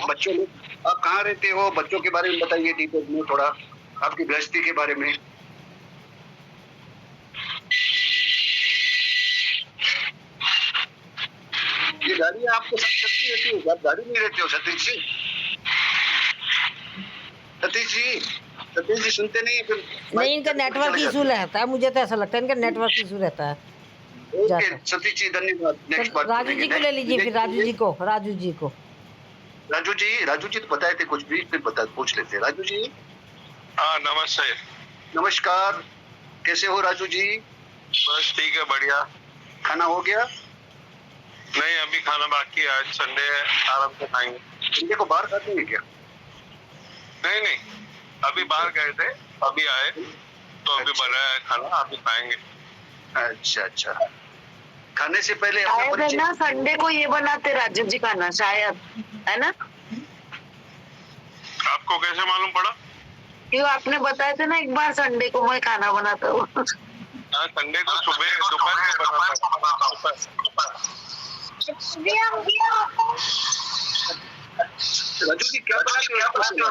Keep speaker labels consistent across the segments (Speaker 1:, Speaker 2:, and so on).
Speaker 1: बच्चों में आप कहाँ रहते हो? बच्चों के बारे में बताइए डिटेल में थोड़ा, आपकी गृहस्थी के बारे में। ये गाड़ी आपके साथ चलती रहती है, आप गाड़ी में रहते हो सतीश जी? सतीश जी, सतीश जी सुनते नहीं है फिर?
Speaker 2: नहीं, इनका नेटवर्क इशू रहता है, मुझे तो ऐसा लगता है इनका नेटवर्क इशू रहता है
Speaker 1: ओके सतीश जी, धन्यवाद। नेक्स्ट बात
Speaker 2: राजू जी को ले लीजिए, फिर राजू जी को
Speaker 1: राजू जी तो बताए थे कुछ भी, फिर पूछ लेते। राजू जी।
Speaker 3: हाँ नमस्ते।
Speaker 1: नमस्कार, कैसे हो राजू जी?
Speaker 3: बस ठीक है, बढ़िया।
Speaker 1: खाना हो गया?
Speaker 3: नहीं, अभी खाना बाकी है, आज संडे है, आराम से खाएंगे।
Speaker 1: संडे को बाहर खाते हैं क्या?
Speaker 3: नहीं, अभी बाहर गए थे, अभी आए तो अभी बनाया है खाना, अभी खाएंगे।
Speaker 1: अच्छा, खाने से पहले
Speaker 4: शायद है ना संडे को ये बनाते राजू जी खाना, शायद है ना?
Speaker 3: आपको कैसे मालूम पड़ा?
Speaker 4: क्यों आपने बताया था ना एक बार संडे को मैं खाना बनाता हूँ।
Speaker 3: हाँ, संडे को सुबह दोपहर में बनाता हूँ।
Speaker 1: राजू जी क्या बनाते हो?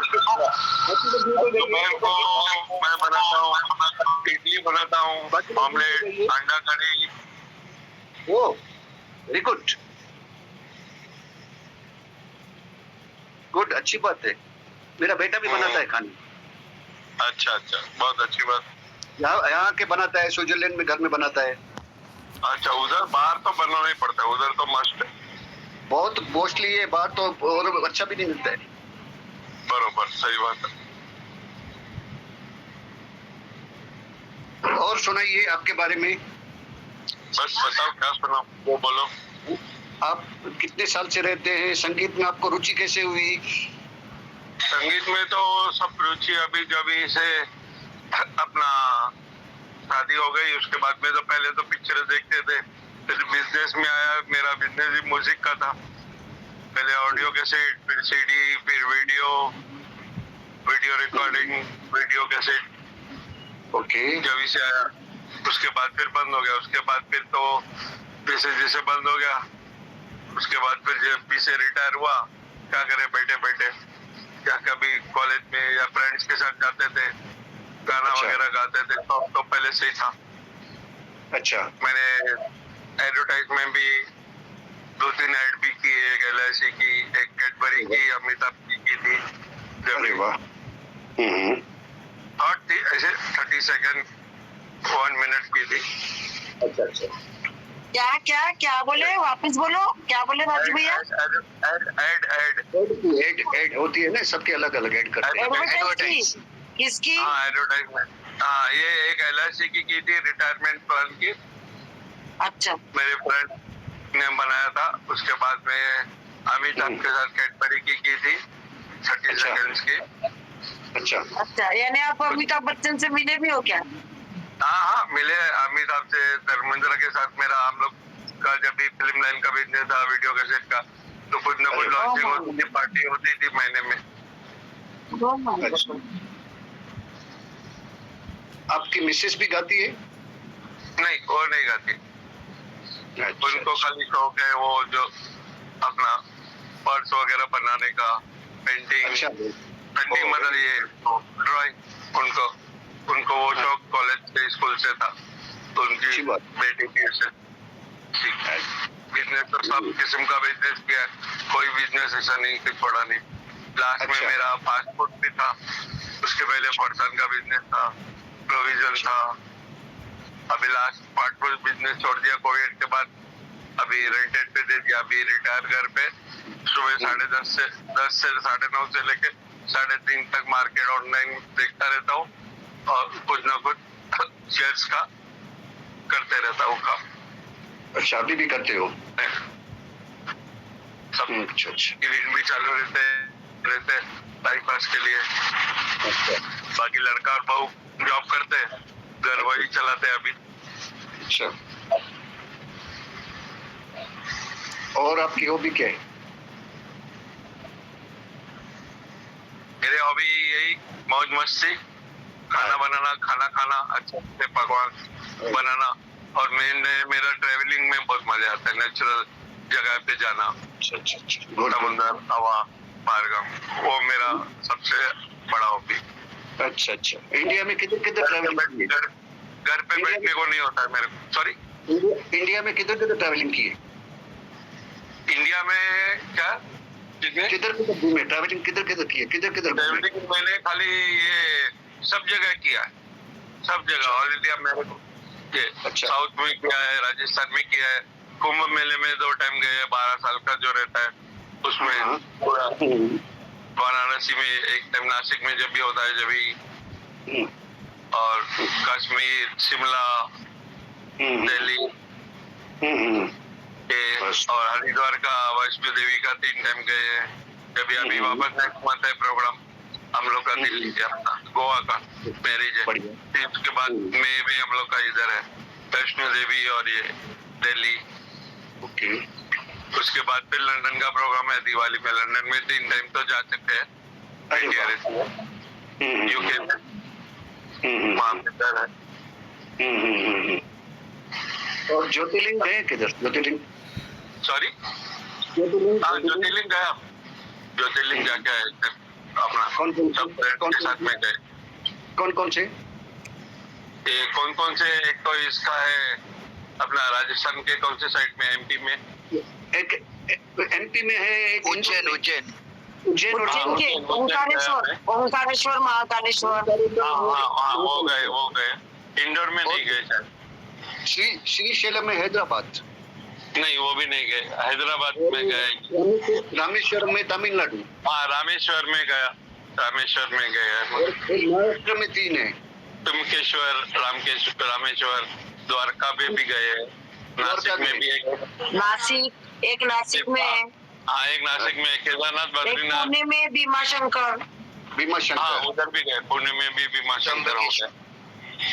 Speaker 3: दोपहर को मैं बनाता हूँ इडली बनाता हूँ, ऑमलेट, अंडा करी।
Speaker 1: ओ वेरी गुड, अच्छी बात है। मेरा बेटा भी बनाता है खाने।
Speaker 3: अच्छा, बहुत अच्छी बात।
Speaker 1: यहाँ के बनाता है, स्विट्जरलैंड में घर में बनाता है।
Speaker 3: अच्छा, उधर बाहर तो बनाना ही पड़ता है, उधर तो मस्ट है।
Speaker 1: बहुत कॉस्टली है बाहर तो, और अच्छा भी नहीं मिलता है।
Speaker 3: बरोबर, सही बात है।
Speaker 1: और सुनाइए आपके बारे में।
Speaker 3: बस बताओ, क्या सुनाओ, वो बोलो।
Speaker 1: आप कितने साल से रहते हैं? संगीत में आपको रुचि कैसे हुई?
Speaker 3: संगीत में तो सब रुचि अभी जब से अपना शादी हो गई, उसके बाद में तो पहले तो पिक्चर देखते थे, फिर बिजनेस में आया। मेरा बिजनेस भी म्यूजिक का था। पहले ऑडियो कैसेट, फिर सीडी, फिर video recording, video cassette.
Speaker 1: Okay.
Speaker 3: जब से आया, उसके बाद फिर बंद हो गया। उसके बाद फिर तो जैसे बंद हो गया, उसके बाद फिर जब से रिटायर हुआ, क्या करे बैठे बैठे, या कभी कॉलेज में या फ्रेंड्स के साथ जाते थे, गाना वगैरह गाते थे, तो पहले से ही था। अच्छा। मैंने एडवर्टाइजमेंट भी 2-3 ऐड भी की, एक LIC की, एक कैडबरी की, अमिताभ की थी।
Speaker 1: अरे वाह।
Speaker 3: और थी ऐसे 30 सेकंड 1 मिनट की थी।
Speaker 1: अच्छा।
Speaker 4: क्या बोले, वापस बोलो, क्या बोले राजू भैया?
Speaker 1: ऐड होती है ना, सबके अलग अलग ऐड करते हैं।
Speaker 4: एडवर्टाइज किसकी?
Speaker 3: हाँ, एडवर्टाइजमेंट। हाँ, ये एक LIC की थी, रिटायरमेंट प्लान की।
Speaker 4: अच्छा।
Speaker 3: मेरे फ्रेंड ने बनाया था। उसके बाद में अमिताभ के साथ कैडबरी की थी 30 सेकंड्स की।
Speaker 4: अच्छा, यानी आप अमिताभ बच्चन से मिले भी हो क्या?
Speaker 3: हाँ, मिले अमिताभ से। धर्मेंद्र के साथ मेरा, हम लोग का जब भी फिल्म लाइन का बिजनेस था, वीडियो कैसेट का, तो कुछ न कुछ लॉन्चिंग होती थी, पार्टी होती थी महीने में।
Speaker 1: आपकी मिसेस भी गाती है?
Speaker 3: नहीं, वो नहीं गाती। उनको खाली शौक है वो जो अपना पर्स वगैरह बनाने का, पेंटिंग मतलब ये ड्राइंग। उनको वो शौक कॉलेज से, स्कूल से था, तो उनकी बेटी की से ठीक है। बिजनेस तो सब किस्म का बिजनेस किया, कोई बिजनेस ऐसा नहीं कि छोड़ा नहीं। लास्ट में मेरा फास्ट फूड भी था, उसके पहले फर्सन का बिजनेस था, प्रोविजन था। अभी लास्ट फास्ट फूड बिजनेस छोड़ दिया कोविड के बाद, अभी रेंटेड पे दे दिया। अभी रिटायर घर पे सुबह 10:30 से 9:30 से लेके 3:30 तक मार्केट ऑनलाइन देखता रहता हूँ, और कुछ ना कुछ शेयर्स का करते रहता हूँ काम।
Speaker 1: अच्छा, अभी भी करते हो?
Speaker 3: सब इवेंट भी चालू रहते टाइम पास के लिए। बाकी लड़का और बहू जॉब करते हैं, घर वही चलाते हैं अभी।
Speaker 1: अच्छा, और आपकी हॉबी क्या है?
Speaker 3: मेरे हॉबी यही मौज मस्ती, खाना बनाना, खाना खाना, अच्छे अच्छे पकवान बनाना, और मेरा ट्रेवलिंग में बहुत मजा आता है, नेचुरल जगह पे जाना।
Speaker 1: अच्छा।
Speaker 3: समुद्र, हवा, बाहरगाम, वो मेरा सबसे बड़ा हॉबी।
Speaker 1: अच्छा अच्छा, इंडिया में किधर किधर ट्रैवलिंग की है?
Speaker 3: घर पे बैठने को नहीं होता है मेरे को। सॉरी,
Speaker 1: इंडिया में किधर किधर ट्रैवलिंग की है?
Speaker 3: इंडिया में क्या चीजें?
Speaker 1: किधर किधर घूमे, ट्रैवलिंग किधर किधर की है, किधर किधर घूमे?
Speaker 3: ट्रैवलिंग मैंने खाली ये सब जगह किया है, सब जगह ऑल इंडिया में। ये
Speaker 1: अच्छा।
Speaker 3: साउथ में किया है, राजस्थान में किया है, कुंभ मेले में 2 टाइम गए हैं, 12 साल का जो रहता है उसमें
Speaker 1: हाँ।
Speaker 3: पूरा। वाराणसी में एक टाइम, नासिक में जब भी होता है जब भी,
Speaker 1: हम्म,
Speaker 3: और कश्मीर, शिमला, दिल्ली के,
Speaker 1: बस।
Speaker 3: और हरिद्वार का, वैष्णो देवी का 3 टाइम गए हैं। जब अभी वापस नेक्स्ट मंथ है प्रोग्राम हम लोग का दिल्ली का, अपना गोवा का मैरिज है।
Speaker 1: बढ़िया।
Speaker 3: फिर उसके बाद में भी हम लोग का इधर है वैष्णो देवी और ये दिल्ली।
Speaker 1: ओके।
Speaker 3: उसके बाद फिर लंदन का प्रोग्राम है दिवाली में। लंदन में 3 टाइम तो जा सकते हैं,
Speaker 1: अरे
Speaker 3: इंडिया
Speaker 1: वाह।
Speaker 3: से यूके में, वहाँ पे इधर है।
Speaker 1: और ज्योतिर्लिंग गए किधर? ज्योतिर्लिंग
Speaker 3: सॉरी, हाँ ज्योतिर्लिंग गया, ज्योतिर्लिंग जाके आए थे अपना
Speaker 1: कौन कौन
Speaker 3: सब फ्रेंड के साथ में गए।
Speaker 1: कौन कौन से?
Speaker 3: ये कौन कौन से? एक तो इसका है अपना राजस्थान के कौन से साइड में, एमपी में
Speaker 1: एक एमपी में है, एक
Speaker 5: उज्जैन उज्जैन
Speaker 1: उज्जैन और
Speaker 4: उज्जैन के ओंकारेश्वर महाकालेश्वर।
Speaker 3: हाँ वो गए। इंदौर में नहीं गए शायद,
Speaker 1: श्रीशैलम में, हैदराबाद
Speaker 3: नहीं वो भी नहीं गए। हैदराबाद में गए,
Speaker 1: रामेश्वरम में, तमिलनाडु।
Speaker 3: हाँ रामेश्वर में गया, रामेश्वर में गए।
Speaker 1: महाराष्ट्र में 3 है,
Speaker 3: तुमकेश्वर, रामेश्वर, द्वारका में भी गए, नासिक में भी एक
Speaker 4: नासिक में है,
Speaker 3: हाँ एक नासिक में, केदारनाथ,
Speaker 4: एक
Speaker 3: बद्रीनाथ,
Speaker 4: पुणे में भीमाशंकर।
Speaker 1: भीमा
Speaker 3: हाँ
Speaker 1: शंकर।
Speaker 3: उधर भी गए। पुणे में भी भीमा शंकर हो गए।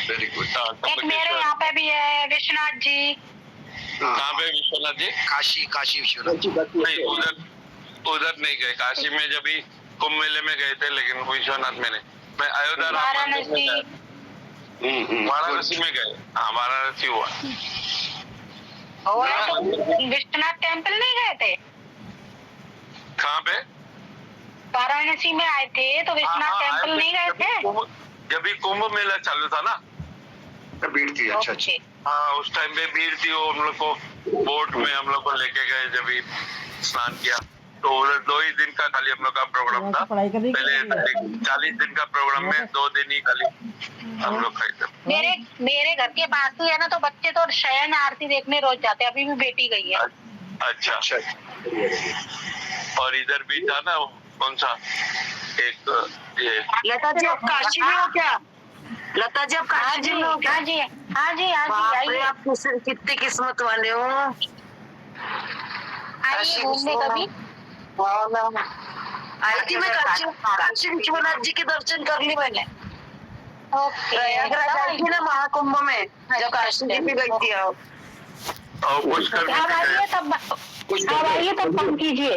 Speaker 1: Very good.
Speaker 6: एक मेरे यहाँ पे भी है विश्वनाथ जी।
Speaker 3: कहाँ पे? विश्वनाथ जी?
Speaker 5: काशी काशी विश्वनाथ।
Speaker 3: नहीं उधर नहीं गए। काशी में जब भी कुंभ मेले में गए थे, लेकिन विश्वनाथ में नहीं। मैं अयोध्या राम मंदिर में गया। वाराणसी में गए, हाँ वाराणसी हुआ।
Speaker 6: और विश्वनाथ टेम्पल नहीं गए थे?
Speaker 3: कहाँ पे?
Speaker 6: वाराणसी में आए थे तो विश्वनाथ टेम्पल नहीं गए थे?
Speaker 3: जब भी कुंभ मेला चालू था ना,
Speaker 1: भीड़ थी। अच्छा अच्छा।
Speaker 3: हाँ उस टाइम पे भीड़ थी। वो हम लोग को बोट में हम लोग को लेके गए, जब भी स्नान किया तो उधर 2 ही दिन का खाली हम लोग का प्रोग्राम था। पहले 40 दिन का प्रोग्राम में 2 दिन ही खाली हम लोग का इधर।
Speaker 6: मेरे घर के पास ही है ना, तो बच्चे तो शयन आरती देखने रोज जाते हैं। अभी भी बेटी गई है।
Speaker 3: अच्छा। और इधर भी था ना, कौन सा एक ये
Speaker 4: लता जी आप काशी में हो क्या? लता जी आप काशी में हो क्या?
Speaker 6: हाँ जी
Speaker 4: बाप रे,
Speaker 6: आइए
Speaker 4: आप कितने किस्मत वाले हो।
Speaker 6: आइए घूमने कभी।
Speaker 4: आई थी मैं काशी विश्वनाथ जी के दर्शन कर ली मैंने। प्रयागराज आई थी ना महाकुंभ में, जब काशी जी भी गई थी। आप
Speaker 3: और पुष्कर भी
Speaker 6: अब आइए तब फोन कीजिए।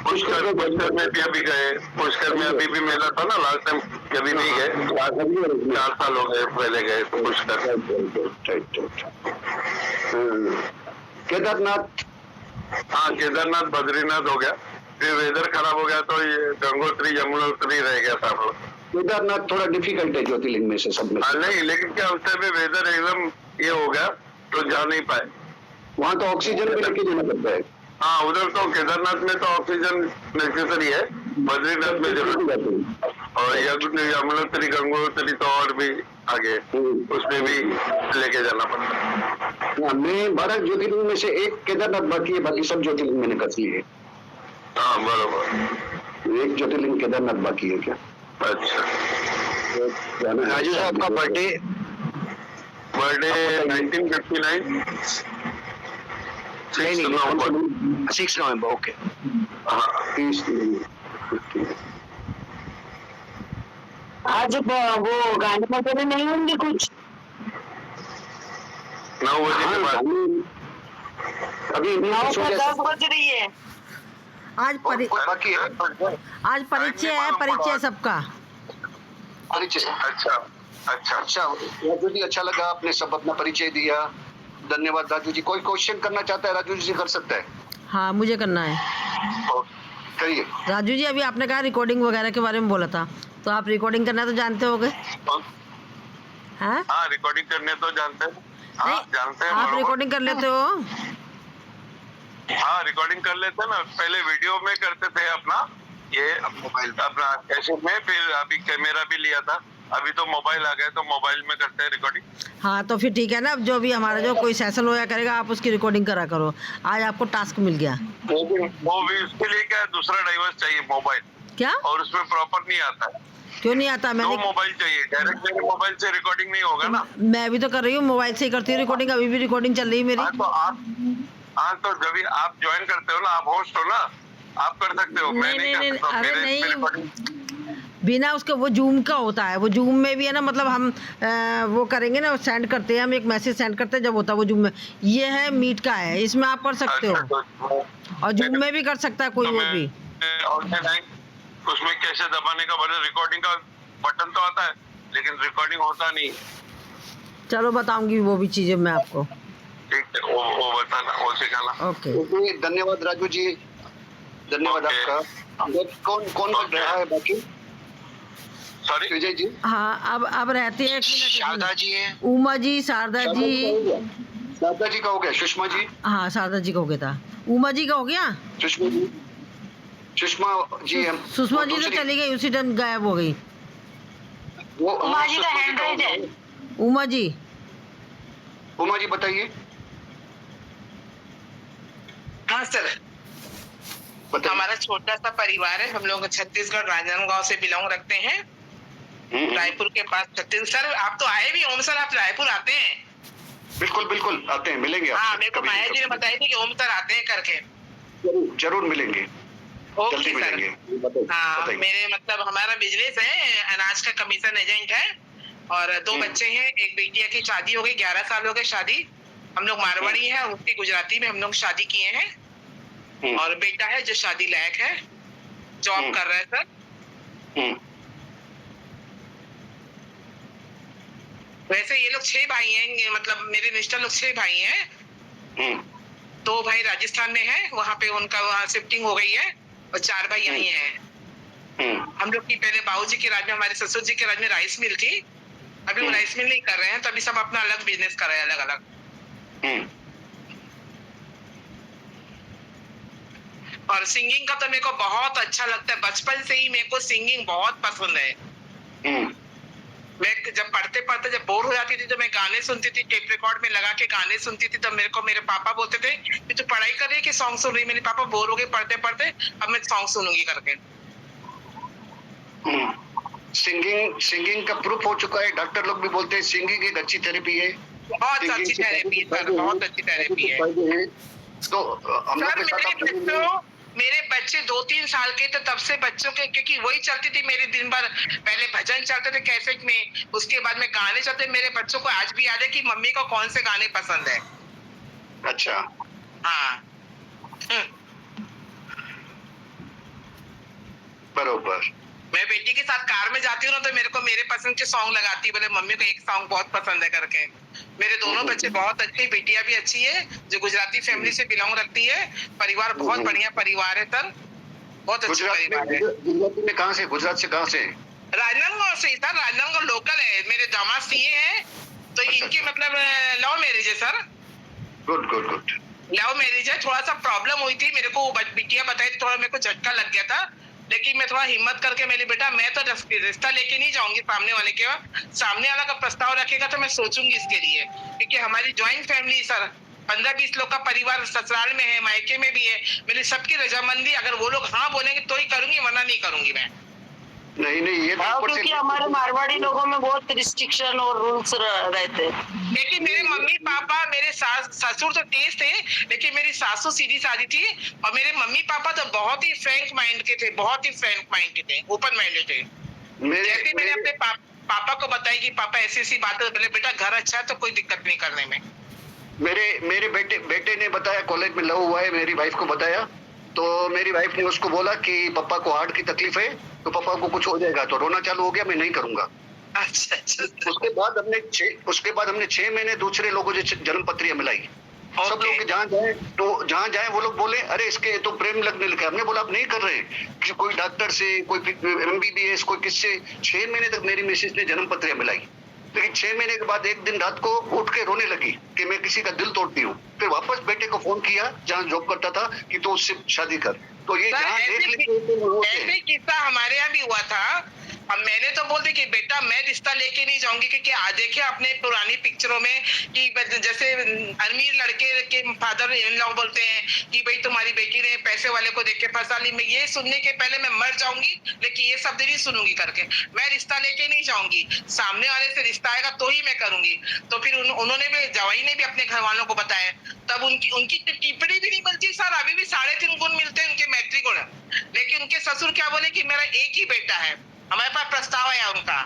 Speaker 3: पुष्कर में भी अभी गए। पुष्कर में अभी भी मेला था ना लास्ट टाइम, कभी नहीं गए। 4 साल हो गए पहले गए पुष्कर।
Speaker 1: केदारनाथ।
Speaker 3: हाँ केदारनाथ, बद्रीनाथ हो गया। फिर वेदर खराब हो गया तो ये गंगोत्री यमुनोत्री रह गया था हम लोग।
Speaker 1: केदारनाथ थोड़ा डिफिकल्ट है ज्योतिर्लिंग में से सब में।
Speaker 3: नहीं, लेकिन क्या उस टाइम पे वेदर एकदम ये हो गया तो जा नहीं पाए।
Speaker 1: वहाँ तो ऑक्सीजन भी लेके जाना पड़ता है।
Speaker 3: हाँ उधर तो केदारनाथ में तो ऑक्सीजन नेसेसरी है, बद्रीनाथ में जरूर। और यमुनोत्री, गंगोत्री तो और भी आगे, उसमें भी लेके जाना पड़ता है।
Speaker 1: मैं 12 ज्योतिर्लिंग में से एक केदारनाथ बाकी है, बाकी सब ज्योतिर्लिंग मैंने कर लिए है।
Speaker 3: हाँ बरोबर।
Speaker 1: एक ज्योतिर्लिंग केदारनाथ बाकी है क्या?
Speaker 3: अच्छा।
Speaker 1: राजू साहब का बर्थडे
Speaker 3: 1959
Speaker 1: 6 नवंबर। ओके।
Speaker 3: हाँ
Speaker 1: 30
Speaker 4: आज वो गाने वगैरह नहीं होंगे कुछ?
Speaker 3: 9 बजे के बाद।
Speaker 1: अभी
Speaker 4: 10 बज रही है।
Speaker 2: आज
Speaker 1: बाकी है।
Speaker 2: आज परिचय सबका।
Speaker 1: परिचय।
Speaker 3: अच्छा।
Speaker 1: राजू जी अच्छा लगा, आपने सब अपना परिचय दिया। धन्यवाद राजू जी। कोई क्वेश्चन करना चाहता है राजू जी से कर सकता है।
Speaker 2: हाँ मुझे करना है।
Speaker 1: कहिए।
Speaker 2: राजू जी, अभी आपने कहा रिकॉर्डिंग वगैरह के बारे में बोला था, तो आप रिकॉर्डिंग करना तो जानते होगे? हाँ,
Speaker 3: हाँ रिकॉर्डिंग करने तो जानते हैं। हाँ जानते हैं।
Speaker 2: आप रिकॉर्डिंग कर लेते हो?
Speaker 3: हाँ रिकॉर्डिंग कर लेते हैं ना। पहले वीडियो में करते थे अपना, ये मोबाइल अपना कैसेट में, फिर अभी कैमरा भी लिया था। अभी तो मोबाइल आ गया तो मोबाइल में करते हैं रिकॉर्डिंग।
Speaker 2: हाँ, तो फिर ठीक है ना, जो भी हमारा जो कोई सेशन होया करेगा आप उसकी रिकॉर्डिंग करा करो। आज आपको टास्क मिल गया।
Speaker 3: वो भी उसके लिए क्या दूसरा डिवाइस चाहिए मोबाइल,
Speaker 2: क्या?
Speaker 3: और उसमें प्रॉपर नहीं आता है।
Speaker 2: क्यों नहीं आता?
Speaker 3: दो
Speaker 2: मैंने
Speaker 3: मोबाइल चाहिए, डायरेक्ट मेरे मोबाइल से रिकॉर्डिंग नहीं होगा ना।
Speaker 2: मैं भी तो कर रही हूँ, मोबाइल से ही करती हूँ रिकॉर्डिंग। अभी भी रिकॉर्डिंग चल रही है मेरी।
Speaker 3: हाँ तो जब भी आप ज्वाइन करते हो ना, आप होस्ट हो ना, आप कर सकते हो। मैं नहीं कर सकता।
Speaker 2: अरे नहीं, बिना उसका वो जूम का होता है। वो जूम में भी है ना, मतलब हम वो करेंगे ना, सेंड करते हैं हम, एक मैसेज सेंड करते हैं जब होता है वो जूम में। ये है मीट का है, इसमें आप कर सकते हो, और जूम में भी कर सकता है कोई वो भी।
Speaker 3: उसमें कैसे दबाने का बटन, रिकॉर्डिंग का बटन तो आता है लेकिन रिकॉर्डिंग होता नहीं।
Speaker 2: चलो बताऊंगी वो भी चीजें मैं आपको।
Speaker 3: ठीक है, वो बताना, वो सिखाना।
Speaker 2: ओके,
Speaker 1: धन्यवाद राजू जी, धन्यवाद आपका। कौन कौन कर रहा है बाकी?
Speaker 3: सॉरी
Speaker 1: विजय जी।
Speaker 2: हाँ, अब रहती है
Speaker 5: शारदा जी है,
Speaker 2: उमा जी, शारदा जी।
Speaker 1: शारदा जी का हो गया, सुषमा जी।
Speaker 2: हाँ, शारदा जी का हो गया था, उमा जी का हो गया।
Speaker 1: सुषमा जी, सुषमा जी हम
Speaker 2: सुषमा जी तो चली गई, उसी टाइम गायब हो गई।
Speaker 1: वो
Speaker 6: उमा जी का हैंड रेज है।
Speaker 2: उमा जी,
Speaker 1: उमा जी बताइए।
Speaker 7: हाँ सर,
Speaker 1: बताइए।
Speaker 7: हमारा छोटा सा परिवार है। हम लोग छत्तीसगढ़ राजनांदगांव से बिलोंग रखते हैं, रायपुर के पास छत्तीसगढ़। सर आप तो आए भी ओम सर, आप रायपुर आते हैं?
Speaker 1: बिल्कुल बिल्कुल आते हैं, मिलेंगे
Speaker 7: हाँ,
Speaker 1: आपसे
Speaker 7: मेरे को
Speaker 1: कभी
Speaker 7: माया जी ने
Speaker 1: कभी।
Speaker 7: बताया था कि ओम सर आते हैं करके।
Speaker 1: जरूर मिलेंगे,
Speaker 7: ओके
Speaker 1: जल्दी
Speaker 7: सर।
Speaker 1: मिलेंगे।
Speaker 7: हाँ,
Speaker 1: बताइए।
Speaker 7: मेरे मतलब हमारा बिजनेस है, अनाज का कमीशन एजेंट है, और 2 बच्चे हैं। एक बेटिया की शादी हो गई, 11 साल हो गए शादी। हम लोग मारवाड़ी हैं, उसकी गुजराती में हम लोग शादी किए हैं। और बेटा है जो शादी लायक है, जॉब कर रहा है सर। वैसे ये लोग 6 भाई हैं, मतलब मेरे रिश्ता लोग 6 भाई हैं। 2 भाई राजस्थान में है, वहाँ पे उनका वहाँ शिफ्टिंग हो गई है, और 4 भाई यहीं हैं। हम लोग की पहले बाबूजी के राज में, हमारे ससुर जी के राज में राइस मिल थी। अभी वो राइस मिल नहीं कर रहे हैं, तो अभी सब अपना अलग बिजनेस कर रहे हैं, अलग अलग। और सिंगिंग का तो मेरे को बहुत अच्छा लगता है, बचपन से ही मेरे को सिंगिंग बहुत पसंद है। मैं जब पढ़ते पढ़ते जब बोर हो जाती थी तो मैं गाने सुनती थी, टेप रिकॉर्ड में लगा के गाने सुनती थी। तब मेरे को मेरे पापा बोलते थे कि तू पढ़ाई कर रही है कि सॉन्ग सुन रही है? मेरे पापा बोर हो गए पढ़ते पढ़ते, अब मैं सॉन्ग सुनूंगी करके।
Speaker 1: सिंगिंग का प्रूफ हो चुका है, डॉक्टर लोग भी बोलते हैं सिंगिंग एक अच्छी थेरेपी है।
Speaker 7: बहुत अच्छी थेरेपी है सर, बहुत अच्छी थेरेपी है।
Speaker 1: तो हम लोग
Speaker 7: सर मेरे बच्चे 2-3 साल के थे तब से बच्चों के, क्योंकि वही चलती थी मेरे दिन भर। पहले भजन चलते थे कैसेट में, उसके बाद में गाने चलते। मेरे बच्चों को आज भी याद है कि मम्मी को कौन से गाने पसंद है।
Speaker 1: अच्छा,
Speaker 7: हाँ
Speaker 1: बरोबर।
Speaker 7: मैं बेटी के साथ कार में जाती हूँ ना, तो मेरे को मेरे पसंद के सॉन्ग लगाती है, बोले मम्मी को एक सॉन्ग बहुत पसंद है करके। मेरे दोनों बच्चे बहुत अच्छे, बेटियां भी अच्छी है, जो गुजराती फैमिली से बिलोंग रखती है। परिवार बहुत बढ़िया परिवार है सर, बहुत अच्छा परिवार है।
Speaker 1: गुजरात में कहाँ से? गुजरात से कहाँ से?
Speaker 7: राजनांदगांव से सर, राजनांदगांव लोकल है। मेरे दामाद सीए हैं, तो इनकी मतलब लव मैरिज है sir.
Speaker 1: Good good good.
Speaker 7: Love marriage है। थोड़ा सा प्रॉब्लम हुई थी, मेरे को बिटिया बताई थी, थोड़ा मेरे को झटका लग गया था। लेकिन मैं थोड़ा हिम्मत करके, मेरे बेटा मैं तो रिश्ता लेके नहीं जाऊंगी सामने वाले के, सामने वाला का प्रस्ताव रखेगा तो मैं सोचूंगी इसके लिए। क्योंकि हमारी ज्वाइंट फैमिली सर, 15-20 लोग का परिवार ससुराल में है, मायके में भी है। मेरी सबकी रजामंदी, अगर वो लोग हाँ बोलेंगे तो ही करूंगी, वरना नहीं करूंगी मैं।
Speaker 1: नहीं ये
Speaker 4: क्योंकि हमारे मारवाड़ी लोगों में बहुत रिस्ट्रिक्शन और रूल्स रहते हैं।
Speaker 7: लेकिन मेरे मम्मी पापा, मेरे ससुर तो तेज थे, लेकिन मेरी सासू सीधी सादी थी। और मेरे मम्मी पापा तो बहुत ही फ्रैंक माइंड के थे, बहुत ही फ्रैंक माइंड के थे, ओपन माइंडेड थे। जैसे मैंने अपने पापा को बताई कि पापा ऐसी बात है, बोले बेटा घर अच्छा है तो कोई दिक्कत नहीं करने में।
Speaker 1: मेरे बेटे ने बताया, कॉलेज में लव हुआ है, मेरी वाइफ को बताया, तो मेरी वाइफ ने उसको बोला कि पापा को हार्ट की तकलीफ है, तो पापा को कुछ हो जाएगा, तो रोना चालू हो गया, मैं नहीं करूंगा।
Speaker 7: अच्छा।
Speaker 1: उसके बाद हमने 6 महीने दूसरे लोगों से जन्म पत्रियां मिलाई। सब लोग जहाँ जाए वो लोग बोले अरे इसके तो प्रेम लगने लगा। हमने बोला आप नहीं कर रहे कि कोई डॉक्टर से, कोई MBBS, कोई किससे। 6 महीने तक मेरी मिसेज ने जन्म पत्रियां मिलाई, लेकिन 6 महीने के बाद एक दिन रात को उठ के रोने लगी कि मैं किसी का दिल तोड़ती हूँ। फिर वापस बेटे को फोन किया जहाँ जॉब करता था कि तो उससे शादी कर। तो ये जहाँ देख लेते
Speaker 7: ऐसे किस्सा हमारे यहाँ भी हुआ था। अब मैंने तो बोल दी कि बेटा मैं रिश्ता लेके नहीं जाऊंगी, क्योंकि आज देखे अपने पुरानी पिक्चरों में कि जैसे अमीर लड़के के फादर इन लॉ बोलते हैं कि भाई तुम्हारी बेटी ने पैसे वाले को देख के फंसा ली। मैं ये सुनने के पहले मैं मर जाऊंगी, लेकिन ये शब्द नहीं सुनूंगी करके मैं रिश्ता लेके नहीं जाऊंगी। सामने वाले से रिश्ता आएगा तो ही मैं करूंगी। तो फिर उन्होंने भी, जवाई ने भी अपने घर वालों को बताया। तब उनकी टिप्पणी भी नहीं मिलती सर, अभी भी 3.5 गुण मिलते हैं उनके मैत्री गुण। लेकिन उनके ससुर क्या बोले कि मेरा एक ही बेटा है। हमारे पास प्रस्ताव आया उनका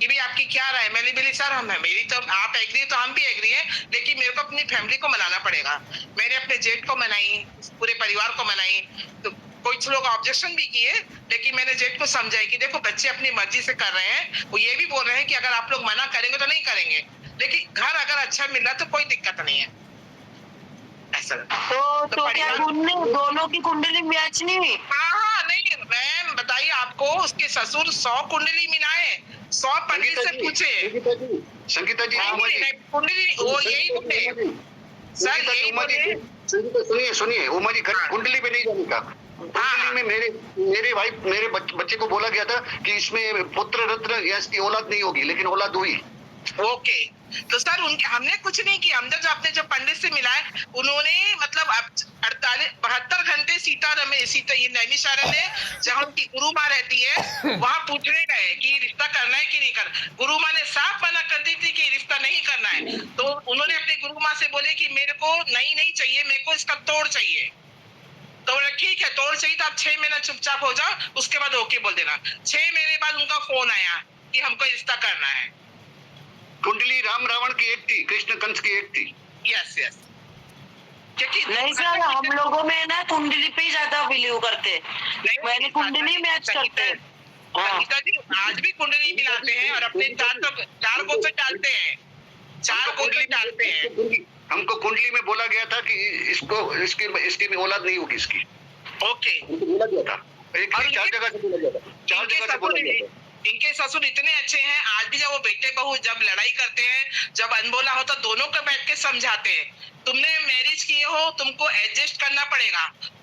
Speaker 7: कि भी आपकी क्या राय। मैंने बोली सर हम मेरी तो आप एग्री तो हम भी एग्री है, लेकिन मेरे को अपनी फैमिली को मनाना पड़ेगा। मैंने अपने जेठ को मनाई, पूरे परिवार को मनाई। तो कुछ लोग ऑब्जेक्शन भी किए, लेकिन मैंने जेठ को समझाई कि देखो बच्चे अपनी मर्जी से कर रहे हैं। वो ये भी बोल रहे हैं कि अगर आप लोग मना करेंगे तो नहीं करेंगे, लेकिन घर अगर अच्छा मिल रहा तो कोई दिक्कत नहीं है ऐसा।
Speaker 4: तो क्या दोनों की कुंडली मैच नहीं हुई?
Speaker 7: हाँ नहीं, मैं बताइए आपको उसके ससुर 100 कुंडली मिलाए, 100 पंडित से पूछे।
Speaker 1: संगीता जी
Speaker 7: कुंडली वो यही बोले सर, यही बोले।
Speaker 1: सुनिए उमा जी, कुंडली पे नहीं जाने का। कुंडली में मेरे बच्चे को बोला गया था कि इसमें पुत्र रत्न या इसकी औलाद नहीं होगी, लेकिन औलाद हुई।
Speaker 7: ओके, तो सर उनके हमने कुछ नहीं किया। हम आपने जब पंडित से मिलाए, उन्होंने मतलब 72 घंटे सीता नैमिषारण्य में जहाँ उनकी गुरु माँ रहती है वहाँ पूछने गए कि रिश्ता करना है कि नहीं करना। गुरु माँ ने साफ मना कर दी थी कि रिश्ता नहीं करना है। तो उन्होंने अपनी गुरु माँ से बोले कि मेरे को नहीं चाहिए, मेरे को इसका तोड़ चाहिए। तो बोले ठीक है तोड़ चाहिए तो आप 6 महीना चुपचाप हो जाओ, उसके बाद ओके बोल देना। 6 महीने बाद उनका फोन आया कि हमको रिश्ता करना है।
Speaker 1: कुंडली राम रावण की एक थी, कृष्ण कंस की एक थी।
Speaker 7: यस यस, क्योंकि
Speaker 4: नहीं सर हम लोगों में ना कुंडली पे ही ज्यादा बिलीव करते, मैंने कुंडली मैच करते।
Speaker 7: संगीता जी आज भी कुंडली मिलाते हैं और अपने 4 को से डालते हैं, 4 कुंडली डालते हैं।
Speaker 1: हमको कुंडली में बोला गया था कि इसकी औलाद नहीं होगी इसकी।
Speaker 7: ओके,
Speaker 1: बोला गया था, 4 जगह से बोला गया था, 4 जगह से बोला गया था।
Speaker 7: इनके ससुर इतने अच्छे हैं, आज भी जब वो बेटे बहू जब लड़ाई करते हैं, जब अनबोला होता दोनों को बैठ के समझाते हैं। तुमने मैरिज किए हो, तुमको एडजस्ट करना पड़ेगा,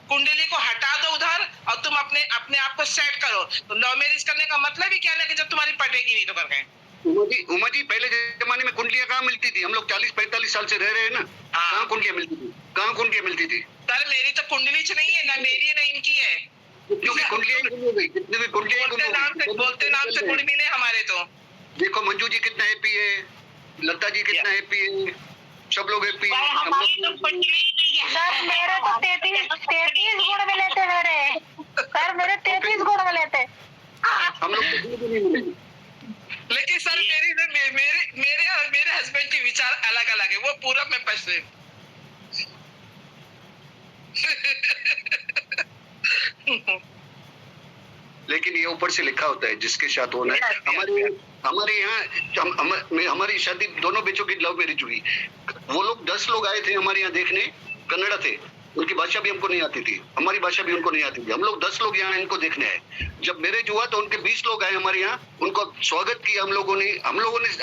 Speaker 7: कुंडली को हटा दो उधर और तुम अपने आप को सेट करो। तो लव मैरिज करने का मतलब ही क्या है कि जब तुम्हारी पटेगी नहीं तो कर गए।
Speaker 1: उमा जी पहले जमाने में कुंडलियां कहाँ मिलती थी? हम लोग 40-45 साल से रह रहे हैं ना, कहाँ कुंडलियां मिलती थी? कहाँ कुंडलियां मिलती थी?
Speaker 7: सर मेरी तो कुंडली नहीं है, ना मेरी है ना इनकी है। बोलते नाम से कुंडली मिले हमारे। तो
Speaker 1: देखो मंजू जी कितना हैप्पी है, लता जी कितना हैप्पी है, सब लोग हैप्पी है।
Speaker 6: सर मेरे तो 33 गुण मिले थे सर मेरे 33 गुण मिले थे।
Speaker 1: हम लोग को नहीं मिले।
Speaker 7: लेकिन सर मेरे हस्बैंड के विचार अलग अलग है, वो पूरब में पश्चिम।
Speaker 1: लेकिन ये ऊपर से लिखा होता है जिसके साथ होना है। हमारे यहाँ हमारी शादी दोनों बच्चों की लव मैरिज हुई। वो लोग 10 लोग आए थे हमारे यहाँ देखने, कन्नड़ा थे, उनकी भाषा भी हमको नहीं आती थी, हमारी भाषा भी उनको नहीं आती थी। हम लोग 10 लोग यहाँ इनको देखने आए। जब मैरिज हुआ तो उनके 20 लोग आए हमारे यहाँ, उनको स्वागत किया हम लोगों ने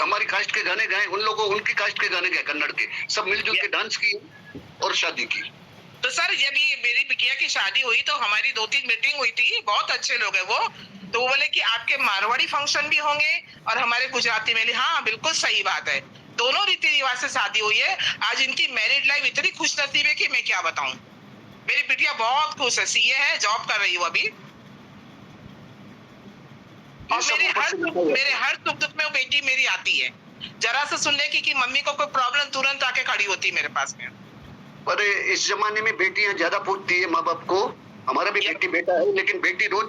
Speaker 1: हमारी कास्ट के गाने गाए, उन लोगों उनकी कास्ट के गाने गाए, कन्नड़ के, सब मिलजुल के डांस किए और शादी की।
Speaker 7: तो सर जब मेरी बिटिया की शादी हुई तो हमारी 2-3 मीटिंग हुई थी, बहुत अच्छे लोग हैं वो। तो वो बोले कि आपके मारवाड़ी फंक्शन भी होंगे और हमारे गुजराती में। हाँ बिल्कुल सही बात है, दोनों रीति रिवाज से शादी हुई है। आज इनकी मैरिड लाइफ इतनी खुश नसीब है कि मैं क्या बताऊं। मेरी बिटिया बहुत खुश है, सीए है, जॉब कर रही हूँ अभी। और मेरे हर सुख दुख में वो बेटी मेरी आती है, जरा से सुन ले कि मम्मी को कोई प्रॉब्लम तुरंत आके खड़ी होती है मेरे पास में।
Speaker 1: अरे इस जमाने में बेटियां ज्यादा पूछती है माँ बाप को। हमारा भी बेटी बेटा है, लेकिन बेटी रोज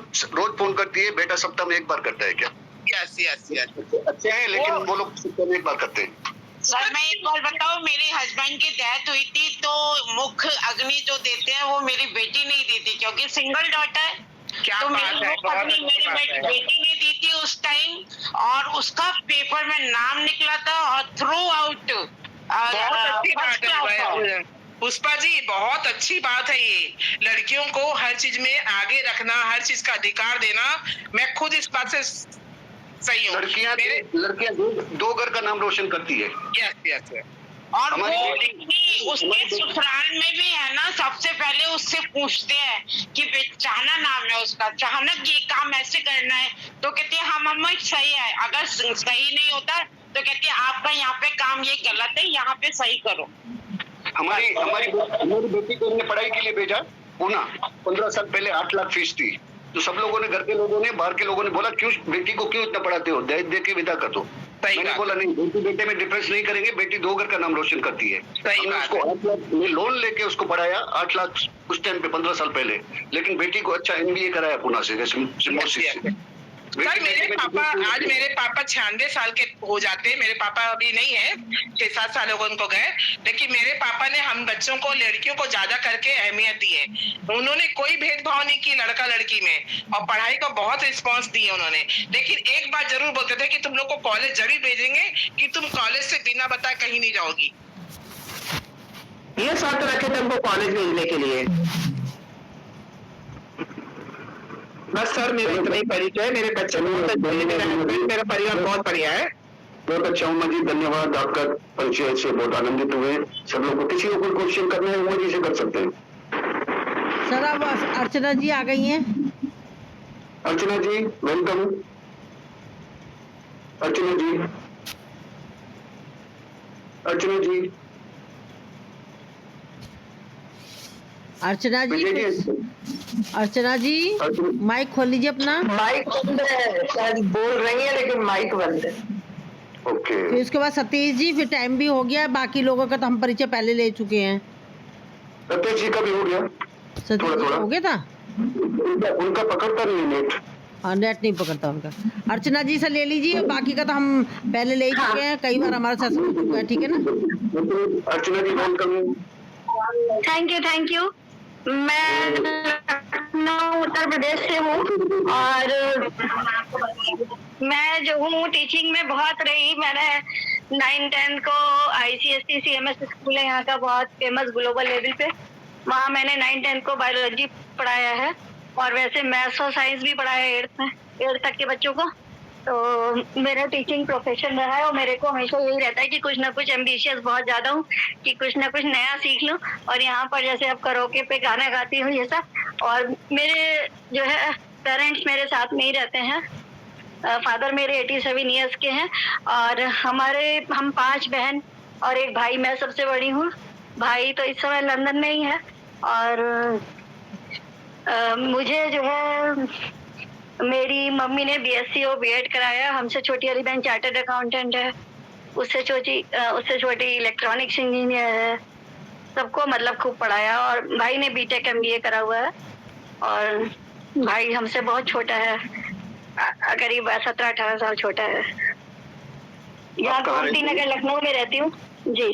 Speaker 1: फोन करती है, बेटा सप्ताह में 1 बार करता है क्या?
Speaker 7: यस यस यस,
Speaker 1: अच्छे हैं, लेकिन वो लोग सप्ताह में 1 बार करते हैं।
Speaker 8: सर मैं एक बार बताऊं, मेरे हस्बैंड की डेथ हुई थी तो मुख अग्नि जो देते हैं वो मेरी बेटी नहीं दी थी, क्योंकि सिंगल डॉटर। तो मेरी मुख अग्नि मेरी बेटी ने दी थी उस टाइम, और उसका पेपर में नाम निकला था और थ्रू आउट
Speaker 7: पुष्पा जी बहुत अच्छी बात है ये, लड़कियों को हर चीज में आगे रखना, हर चीज का अधिकार देना, मैं खुद इस बात से सही हूँ।
Speaker 1: लड़कियां दो घर का नाम रोशन करती है।
Speaker 7: यस
Speaker 8: और वो
Speaker 1: हमारी
Speaker 8: उसके ससुराल में भी है ना, सबसे पहले उससे पूछते हैं कि चाहना नाम है उसका, चाहना ये काम ऐसे करना है, तो कहती है हाँ मम्मा सही है, अगर सही नहीं होता तो कहती है आपका यहाँ पे काम ये गलत है, यहाँ पे सही करो।
Speaker 1: हमारी बेटी को हमने पढ़ाई के लिए भेजा पूना, 15 साल पहले 8 लाख फीस थी, तो सब लोगों ने, घर के लोगों ने, बाहर के लोगों ने बोला क्यों बेटी को क्यों इतना पढ़ाते हो, दहेज दे के विदा कर दो। मैंने बोला नहीं, बेटी बेटे में डिफरेंस नहीं करेंगे, बेटी 2 घर का नाम रोशन करती है। हमने उसको 8 लाख में लोन लेके उसको पढ़ाया, 8 लाख उस टाइम पे 15 साल पहले, लेकिन बेटी को अच्छा MBA कराया पूना से, सिम्बोसिस से।
Speaker 7: सर मेरे पापा 96 साल के हो जाते, मेरे पापा अभी नहीं है, 6-7 साल हो गए उनको गए, लेकिन मेरे पापा ने हम बच्चों को, लड़कियों को ज्यादा करके अहमियत दी है। उन्होंने कोई भेदभाव नहीं की लड़का लड़की में, और पढ़ाई को बहुत रिस्पॉन्स दिए उन्होंने। लेकिन एक बात जरूर बोलते थे कि तुम लोग को कॉलेज जरूर भेजेंगे, कि तुम कॉलेज से बिना बताए कहीं नहीं जाओगी।
Speaker 9: ये शर्त रखे थे हमको कॉलेज भेजने के लिए। बस सर मेरा इतना ही परिचय, मेरे बच्चे मेरा परिवार बहुत बढ़िया है।
Speaker 1: बहुत अच्छा उमा जी, धन्यवाद, आपका परिचय से बहुत आनंदित हुए। सब लोग को किसी को कोई क्वेश्चन करना है उमा जी से कर सकते हैं।
Speaker 2: सर अब अर्चना जी आ गई हैं।
Speaker 1: अर्चना जी वेलकम। अर्चना जी, अर्चना जी,
Speaker 2: अर्चना जी, अर्चना जी माइक खोल लीजिए अपना।
Speaker 10: माइक बंद है, शायद बोल रही है लेकिन माइक बंद है।
Speaker 1: ओके।
Speaker 2: फिर उसके बाद सतीश जी, फिर टाइम भी हो गया, बाकी लोगों का तो हम परिचय पहले ले चुके हैं।
Speaker 1: सतीश जी का भी हो गया,
Speaker 2: सतीश जी हो गया था,
Speaker 1: उनका पकड़ता नहीं नेट।
Speaker 2: हाँ नेट नहीं पकड़ता उनका। अर्चना जी से ले लीजिए, बाकी का तो हम पहले ले चुके हैं, कई बार हमारे साथ हो चुका है, ठीक है ना।
Speaker 1: अर्चना जी वेलकम।
Speaker 6: Thank you. मैं लखनऊ उत्तर प्रदेश से हूँ, और मैं जो हूँ टीचिंग में बहुत रही। मैंने 9-10 को ICSE CMS स्कूल है यहाँ का, बहुत फेमस ग्लोबल लेवल पे, वहाँ मैंने 9-10 को बायोलॉजी पढ़ाया है, और वैसे मैथ्स और साइंस भी पढ़ाया है 8th तक के बच्चों को। तो मेरा टीचिंग प्रोफेशन रहा है, और मेरे को हमेशा यही रहता है कि कुछ ना कुछ एम्बिशियस बहुत ज्यादा हूँ, कि कुछ ना कुछ नया सीख लूँ। और यहाँ पर जैसे अब करोके पे गाना गाती हूँ ये सब, और मेरे जो है पेरेंट्स मेरे साथ में ही रहते हैं। फादर मेरे 87 ईयर्स के हैं, और हम 5 बहन और एक भाई, मैं सबसे बड़ी हूँ। भाई तो इस समय लंदन में ही है, और मुझे जो है मेरी मम्मी ने BSc और B.Ed कराया। हमसे छोटी वाली बहन चार्टर्ड अकाउंटेंट है, उससे छोटी इलेक्ट्रॉनिक्स इंजीनियर है। सबको मतलब खूब पढ़ाया, और भाई ने B.Tech MBA करा हुआ है, और भाई हमसे बहुत छोटा है, करीब 17-18 साल छोटा है। यहाँ गोमती नगर लखनऊ में रहती हूँ जी।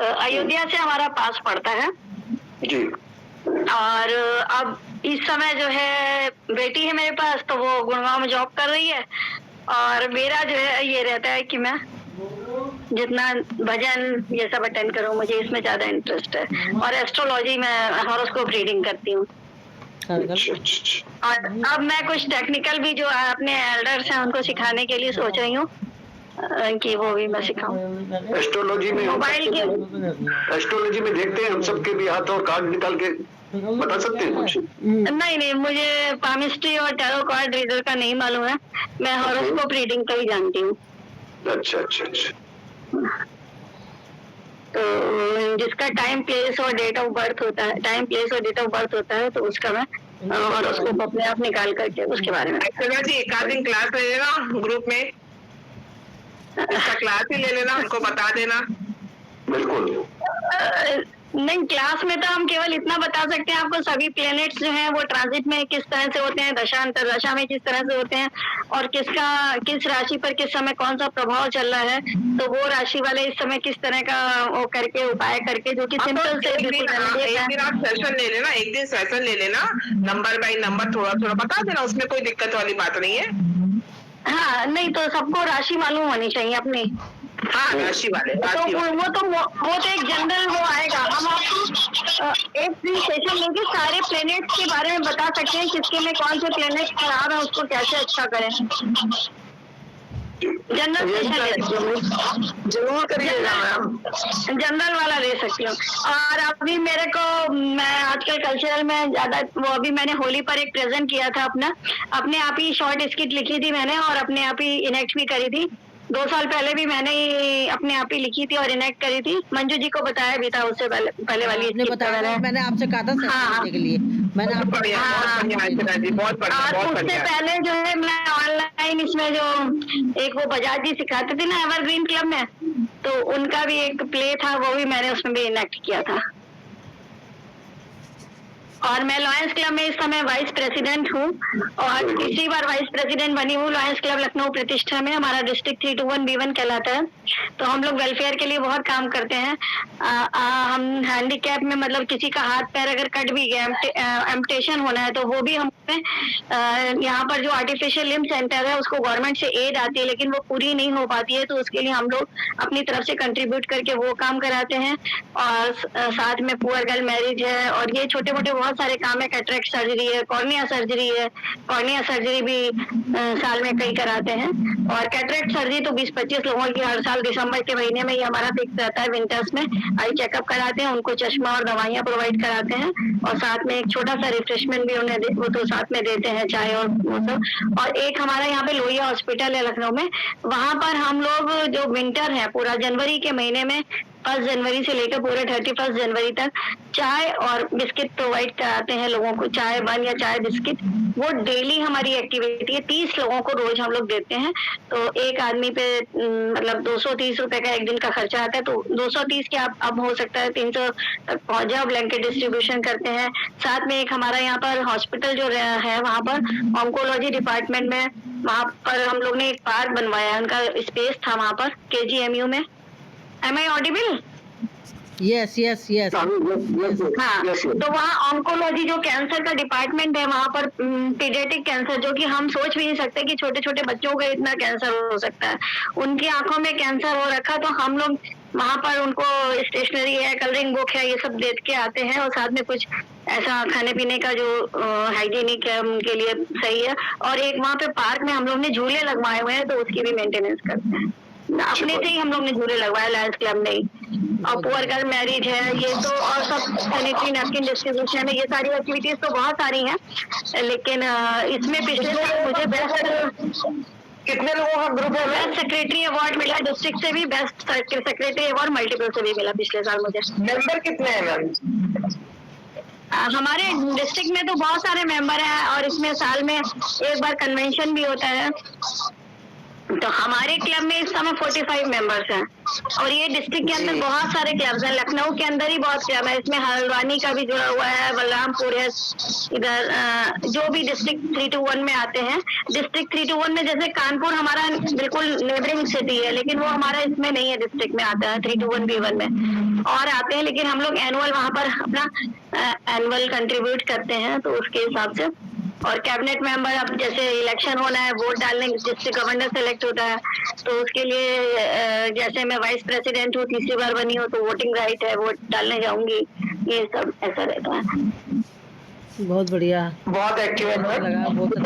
Speaker 6: अयोध्या से हमारा पास पड़ता है
Speaker 1: जी।
Speaker 6: और अब इस समय जो है बेटी है मेरे पास, तो वो गुड़गांव में जॉब कर रही है, और मेरा जो है ये रहता है कि मैं जितना भजन ये सब अटेंड करूँ, मुझे इसमें ज्यादा इंटरेस्ट है। और एस्ट्रोलॉजी में हॉरोस्कोप रीडिंग करती हूँ। और अब मैं कुछ टेक्निकल भी जो अपने एल्डर्स हैं उनको सिखाने के लिए सोच रही हूँ कि वो भी मैं सिखाऊं।
Speaker 1: एस्ट्रोलॉजी में एस्ट्रोलॉजी में देखते हैं हम सबके भी हाथ और कार्ड निकाल के बता सकते हैं कुछ?
Speaker 6: नहीं, मुझे पामिस्ट्री और टैरो कार्ड रीडर का नहीं मालूम है, मैं हॉरोस्कोप रीडिंग का ही जानती हूँ।
Speaker 1: अच्छा।
Speaker 6: तो जिसका टाइम प्लेस और डेट ऑफ बर्थ होता है, तो उसका मैं हॉरोस्कोप अपने आप निकाल करके उसके बारे में।
Speaker 7: जी एक आध दिन क्लास ले लेना ग्रुप में, इसका क्लास ही ले लेना, हमको बता देना।
Speaker 1: बिल्कुल।
Speaker 6: नहीं, क्लास में तो हम केवल इतना बता सकते हैं आपको, सभी प्लैनेट्स जो हैं वो ट्रांजिट में किस तरह से होते हैं, दशा अंतरदशा में किस तरह से होते हैं, और किस राशि पर किस समय कौन सा प्रभाव चल रहा है, तो वो राशि वाले इस समय किस तरह का वो करके उपाय करके, जो कि सिंपल से
Speaker 7: एक दिन आप सेशन ले लेना, एक दिन सेशन ले लेना, नंबर बाय नंबर थोड़ा थोड़ा बता देना, उसमें कोई दिक्कत वाली बात नहीं है।
Speaker 6: हाँ, नहीं तो सबको राशि मालूम होनी चाहिए अपनी।
Speaker 10: हाँ राशि वाले राशि वाले।
Speaker 6: वो तो एक जनरल वो आएगा। हम आपको एक फ्री सेशन लेंगे, सारे प्लेनेट्स के बारे में बता सकते हैं, किसके में कौन से प्लेनेट खराब है, उसको कैसे अच्छा करें। जनरल सेशन
Speaker 10: जरूर करिएगा मैम,
Speaker 6: जनरल वाला ले सकती हूँ। और अभी मेरे को, मैं आजकल कल्चरल में ज्यादा वो, अभी मैंने होली पर एक प्रेजेंट किया था अपने आप ही शॉर्ट स्किट लिखी थी मैंने, और अपने आप ही इनेक्ट भी करी थी। 2 साल पहले भी मैंने अपने आप ही लिखी थी और इनेक्ट करी थी। मंजू जी को बताया भी था उससे पहले वाली
Speaker 2: आपने बताया, मैंने आपसे कहा था सेशन के लिए, मैंने आपको
Speaker 10: बहुत बढ़िया।
Speaker 6: और उससे पहले जो है मैं ऑनलाइन इसमें जो एक वो बजाज जी सिखाते थे ना एवरग्रीन क्लब में, तो उनका भी एक प्ले था, वो भी मैंने उसमें भी इनेक्ट किया था। और मैं लॉयंस क्लब में इस समय वाइस प्रेसिडेंट हूँ, और तीसरी बार वाइस प्रेसिडेंट बनी हूँ लॉयंस क्लब लखनऊ प्रतिष्ठा में। हमारा डिस्ट्रिक्ट 321B1 कहलाता है। तो हम लोग वेलफेयर के लिए बहुत काम करते हैं। हम हैंडीकैप में, मतलब किसी का हाथ पैर अगर कट भी गया, एम्पुटेशन होना है, तो वो भी हमें यहाँ पर जो आर्टिफिशियल लिम्ब सेंटर है उसको गवर्नमेंट से एड आती है, लेकिन वो पूरी नहीं हो पाती है, तो उसके लिए हम लोग अपनी तरफ से कंट्रीब्यूट करके वो काम कराते हैं। और साथ में पुअर गर्ल मैरिज है, और ये छोटे मोटे बहुत सारे काम है। कैटरेक्ट सर्जरी है, कॉर्निया सर्जरी है, कॉर्निया सर्जरी भी साल में कई कराते हैं। और कैटरेक्ट सर्जरी तो 20-25 लोगों की हर साल दिसंबर के महीने में ही हमारा फिक्स रहता है। विंटर्स में आई चेकअप कराते हैं, उनको चश्मा और दवाइयाँ प्रोवाइड कराते हैं, और साथ में एक छोटा सा रिफ्रेशमेंट भी उन्हें वो तो साथ में देते हैं, चाय और वो सब। और एक हमारा यहाँ पे लोहिया हॉस्पिटल है लखनऊ में, वहाँ पर हम लोग जो विंटर है पूरा जनवरी के महीने में 1 जनवरी से लेकर पूरे 31 जनवरी तक चाय और बिस्किट प्रोवाइड कराते हैं लोगों को। चाय बन या चाय बिस्किट, वो डेली हमारी एक्टिविटी है। 30 लोगों को रोज हम लोग देते हैं। तो एक आदमी पे मतलब 230 रुपए का एक दिन का खर्चा आता है। तो 230 के आप अब हो सकता है 300 तक पहुंच जाओ। ब्लैंकेट डिस्ट्रीब्यूशन करते हैं। साथ में एक हमारा यहाँ पर हॉस्पिटल जो है, वहाँ पर ऑन्कोलॉजी डिपार्टमेंट में, वहाँ पर हम लोग ने एक पार्क बनवाया है। उनका स्पेस था वहाँ पर KGMU में। Am I audible?
Speaker 2: यस।
Speaker 6: हाँ, तो वहाँ ऑन्कोलॉजी जो कैंसर का डिपार्टमेंट है, वहाँ पर पीडियाट्रिक कैंसर, जो कि हम सोच भी नहीं सकते कि छोटे छोटे बच्चों को इतना कैंसर हो सकता है। उनकी आंखों में कैंसर हो रखा, तो हम लोग वहाँ पर उनको स्टेशनरी है, कलरिंग बुक है, ये सब दे के आते हैं। और साथ में कुछ ऐसा खाने पीने का जो हाइजीनिक है उनके लिए सही है। और एक वहाँ पे पार्क में हम लोग ने झूले लगवाए हुए हैं, तो उसकी भी मेंटेनेंस करते हैं। अपने से ही हम लोग ने झूले लगवाए लायंस क्लब में ही। और पुअर गर्ल मैरिज है ये तो, और सब सैनिटरी नैपकिन डिस्ट्रीब्यूशन है, ये सारी एक्टिविटीज तो बहुत सारी हैं। लेकिन इसमें पिछले साल मुझे बेस्ट
Speaker 10: कितने लोगों का ग्रुप है?
Speaker 6: बेस्ट सेक्रेटरी अवार्ड मिला डिस्ट्रिक्ट से भी, बेस्ट सेक्रेटरी अवार्ड मल्टीपल से भी मिला पिछले साल मुझे।
Speaker 10: मेंबर कितने हैं मैम?
Speaker 6: हमारे डिस्ट्रिक्ट में तो बहुत सारे मेंबर हैं, और इसमें साल में एक बार कन्वेंशन भी होता है। तो हमारे क्लब में इस समय 45 मेंबर्स हैं। और ये डिस्ट्रिक्ट के अंदर बहुत सारे क्लब्स हैं। लखनऊ के अंदर ही बहुत क्लब है। इसमें हल्द्वानी का भी जुड़ा हुआ है, बलरामपुर है, इधर जो भी डिस्ट्रिक्ट 321 में आते हैं। डिस्ट्रिक्ट 321 में जैसे कानपुर हमारा बिल्कुल नेबरिंग सिटी है, लेकिन वो हमारा इसमें नहीं है, डिस्ट्रिक्ट में आता है 321B1 में और आते हैं। लेकिन हम लोग एनुअल वहाँ पर अपना एनुअल कंट्रीब्यूट करते हैं, तो उसके हिसाब से। और कैबिनेट मेंबर, अब जैसे इलेक्शन होना है, वोट डालने, डिस्ट्रिक्ट गवर्नर सेलेक्ट होता है, तो उसके लिए जैसे मैं वाइस प्रेसिडेंट हूँ, तीसरी बार बनी हूँ, तो वोटिंग राइट है, वोट डालने जाऊंगी। ये सब ऐसा रहता है।
Speaker 2: बहुत बढ़िया,
Speaker 10: बहुत एक्टिव है,
Speaker 2: लगा, बहुत
Speaker 6: बहुत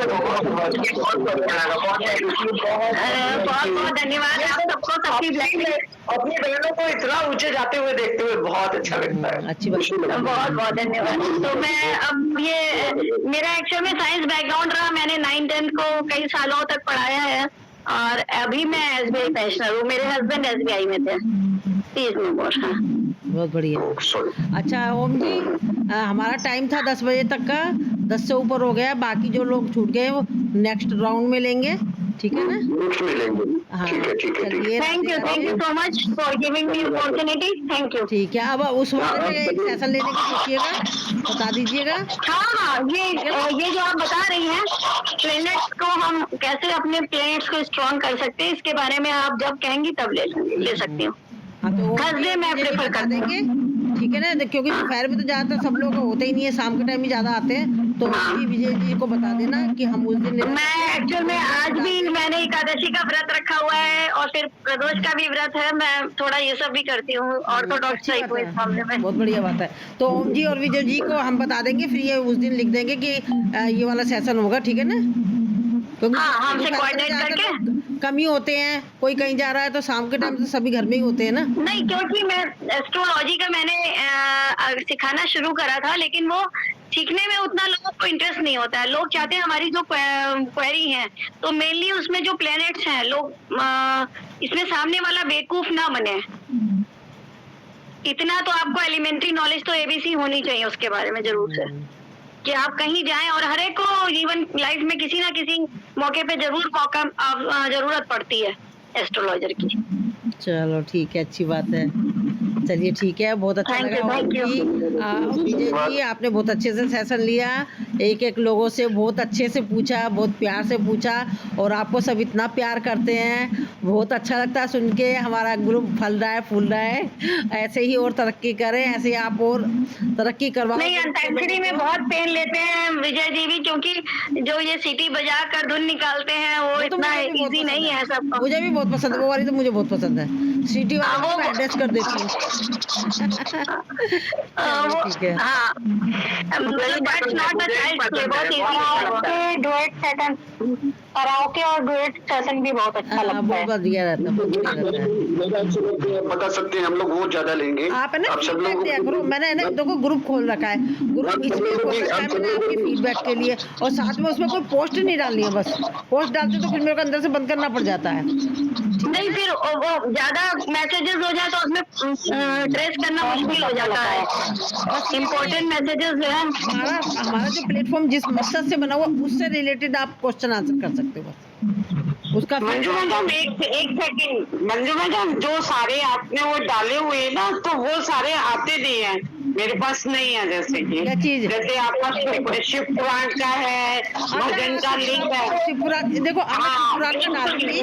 Speaker 6: धन्यवाद आप सबको, सबकी ब्लेसिंग।
Speaker 10: अपनी बहनों को इतना ऊंचे जाते हुए देखते हुए बहुत अच्छा लगता है।
Speaker 2: अच्छी बात,
Speaker 6: बहुत बहुत धन्यवाद। तो मैं अब ये मेरा एक्चुअल में साइंस बैकग्राउंड रहा। मैंने 9th-10th को कई सालों तक पढ़ाया है, और अभी मैं SBI पेंशनर हूँ। मेरे हस्बैंड SBI में थे 30 में। हाँ,
Speaker 2: बहुत बढ़िया। अच्छा ओम जी, हमारा टाइम था 10 बजे तक का, 10 से ऊपर हो गया। बाकी जो लोग छूट गए वो नेक्स्ट राउंड में लेंगे, ठीक है ना?
Speaker 1: नेक्स्ट में लेंगे।
Speaker 2: हाँ,
Speaker 1: ठीक है।
Speaker 6: Thank you so much for giving me opportunity. Thank you.
Speaker 2: ठीक है, अब उस वाले में एक सेशन लेने की सोचिएगा, बता दीजिएगा।
Speaker 6: हाँ, ये जो आप बता रही हैं, प्लैनेट्स को हम कैसे अपने प्लैनेट्स को स्ट्रॉन्ग कर सकते हैं, इसके बारे में आप जब कहेंगी तब ले सकती हूँ।
Speaker 2: हाँ, तो
Speaker 6: थर्सडे में प्रेफर कर
Speaker 2: देंगे, ठीक है ना? क्योंकि दोपहर में तो ज्यादातर सब लोग होते ही नहीं है, शाम के टाइम ही ज्यादा आते हैं, तो विजय जी को बता देना कि हम उस दिन
Speaker 6: मैं एक्चुअल में आज भी मैंने एकादशी का व्रत रखा हुआ है और फिर प्रदोष का भी व्रत है। मैं थोड़ा ये सब भी करती हूँ, ऑर्थोडॉक्स टाइप हूँ इस मामले में।
Speaker 2: बहुत बढ़िया बात है। तो ओम जी और विजय जी को हम बता देंगे, फिर ये उस दिन लिख देंगे कि ये वाला सेशन होगा, ठीक है ना? क्योंकि
Speaker 6: हमसे कोऑर्डिनेट करके
Speaker 2: कमी होते हैं, कोई कहीं जा रहा है तो शाम के टाइम तो सभी घर में ही होते हैं ना।
Speaker 6: नहीं, क्योंकि मैं एस्ट्रोलॉजी का मैंने सिखाना शुरू करा था, लेकिन वो सीखने में उतना लोगों को इंटरेस्ट नहीं होता है। लोग चाहते हैं हमारी जो क्वेरी है, तो मेनली उसमें जो प्लैनेट्स हैं, लोग इसमें सामने वाला बेवकूफ ना बने। इतना तो आपको एलिमेंट्री नॉलेज तो एबीसी होनी चाहिए उसके बारे में जरूर से, कि आप कहीं जाएं और हर एक को जीवन लाइफ में किसी ना किसी मौके पे जरूरत पड़ती है एस्ट्रोलॉजर की।
Speaker 2: चलो ठीक है, अच्छी बात है। चलिए ठीक है, बहुत अच्छा लगा। विजय जी आपने बहुत अच्छे से सेशन लिया, एक एक लोगों से बहुत अच्छे से पूछा, बहुत प्यार से पूछा, और आपको सब इतना प्यार करते हैं, बहुत अच्छा लगता है सुन के। हमारा ग्रुप फल रहा है, फूल रहा है, ऐसे ही और तरक्की करें, ऐसे ही आप और तरक्की करवाओ।
Speaker 6: नहीं, अंताक्षरी में बहुत पेन लेते हैं विजय जी भी, क्योंकि जो ये सीटी बजा कर धुन निकालते हैं वो इतना इजी नहीं है सबको।
Speaker 2: मुझे भी बहुत पसंद है वो वाली, तो मुझे बहुत पसंद है। सीटी वाली मैं एडजस्ट कर देती हूँ। ठीक है।
Speaker 6: डुएट सेशन, कराओके और डुएट सेशन भी बहुत अच्छा लगता है।
Speaker 2: बहुत बढ़िया रहता है।
Speaker 1: बता सकते हैं हम लोग वो ज्यादा लेंगे।
Speaker 2: आप है ना फीडबैक दिया करो। मैंने है ना देखो ग्रुप खोल रखा है, ग्रुप इसलिए खोल रखा है मैंने आपकी फीडबैक के लिए, और साथ में उसमें कोई पोस्ट नहीं डालनी है। बस पोस्ट डालते तो फिर मेरे को अंदर से बंद करना पड़ जाता है।
Speaker 6: नहीं, फिर वो ज्यादा मैसेजेस हो जाए तो उसमें ट्रेस करना मुश्किल हो जाता है। इम्पोर्टेंट मैसेजेस जो है,
Speaker 2: हमारा जो प्लेटफॉर्म जिस मकसद से बना हुआ उससे रिलेटेड आप क्वेश्चन आंसर कर सकते हो। बस उसका
Speaker 8: मंजू मैडम एक सेकंड, मंजू मैडम जो सारे आपने वो डाले हुए हैं ना, तो वो सारे आते नहीं है, मेरे पास नहीं है। जैसे कि जैसे आपका शिव पुराण का है, भजन का लिंक है।
Speaker 2: शिव पुराण देखो, पुराण का डालूंगी,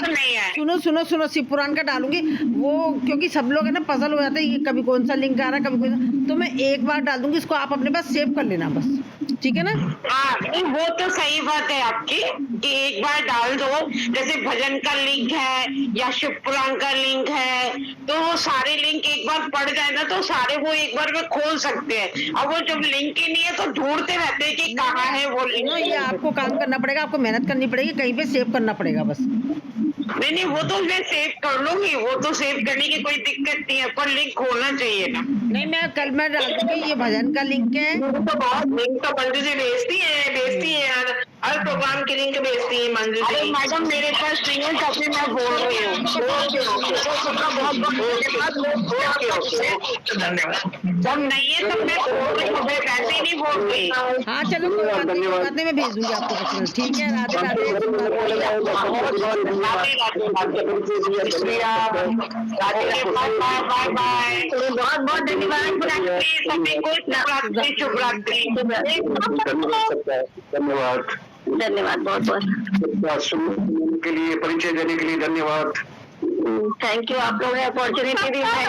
Speaker 8: नहीं है।
Speaker 2: सुनो शिव पुराण का डालूंगी वो, क्योंकि सब लोग है ना पजल हो जाते हैं, कभी कौन सा लिंक आ रहा है, कभी कौन सा, तो मैं एक बार डाल दूंगी, इसको आप अपने पास सेव कर लेना बस, ठीक है ना?
Speaker 8: हाँ, वो तो सही बात है आपकी कि एक बार डाल दो। जैसे भजन का लिंक है या शिव पुराण का लिंक है, तो वो सारे लिंक एक बार पढ़ जाए ना, तो सारे वो एक बार में खोल सकते हैं। अब वो जब लिंक ही नहीं है तो ढूंढते रहते हैं कि कहाँ है वो लिंक।
Speaker 2: ये आपको काम करना पड़ेगा, आपको मेहनत करनी पड़ेगी, कहीं पे सेव करना पड़ेगा बस।
Speaker 8: नहीं, वो तो मैं सेव कर लूंगी, वो तो सेव करने की कोई दिक्कत नहीं है, पर लिंक खोलना चाहिए ना।
Speaker 2: नहीं, मैं कल मैं डाल दूंगी, ये भजन का लिंक है।
Speaker 10: तो बहुत लिंक तो मंजू जी भेजती है यार, हर प्रोग्राम की लिंक भेजती है मंजू जी।
Speaker 8: मैडम मेरे पास नहीं है, तभी मैं बोल रही हूँ। जब नहीं है तब मैं बोल रही हूँ, मैं वैसे ही नहीं बोल रही।
Speaker 2: हाँ चलो, कोई बात नहीं, मैं भेज दूंगी आपको पर्सनल, ठीक है? राधे राधे।
Speaker 8: बाय बाय, बहुत बहुत धन्यवाद सभी को। शुभ रात्रि।
Speaker 1: धन्यवाद
Speaker 6: बहुत बहुत
Speaker 1: के लिए, परिचय देने के लिए धन्यवाद।
Speaker 6: Thank you. आप लोगों ने अपॉर्चुनिटी दी है।